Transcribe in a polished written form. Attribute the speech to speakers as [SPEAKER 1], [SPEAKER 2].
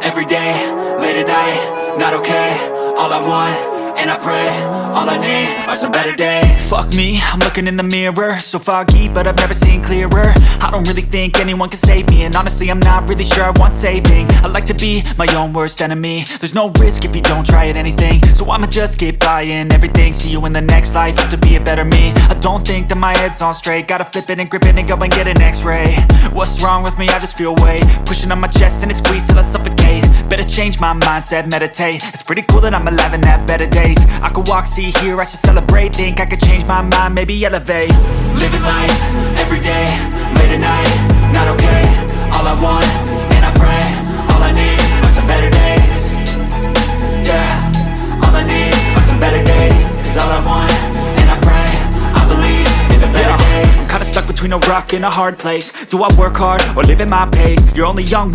[SPEAKER 1] every day, late at night, not okay. All I want, and I pray, all I need are some better days. Fuck me, I'm looking in the mirror, so foggy, but I've never seen clearer. I don't really think anyone can save me, and honestly I'm not really sure I want saving. I like to be my own worst enemy. There's no risk if you don't try at anything, so I'ma just keep buying everything. See you in the next life, have to be a better me. I don't think that my head's on straight, gotta flip it and grip it and go and get an x-ray. What's wrong with me? I just feel weight pushing on my chest and it squeezes till I suffocate. Better change my mindset, meditate. It's pretty cool that I'm alive and have better days. I could walk, see, hear, I should celebrate. Think I could change my mind, maybe elevate. Living life, every day, late at night, not okay. All I want, and I pray, all I need are some better days. Yeah, all I need are some better days. Cause all I want, and I pray, I believe in the better days. I'm kinda stuck between a rock and a hard place. Do I work hard, or live at my pace? You're only young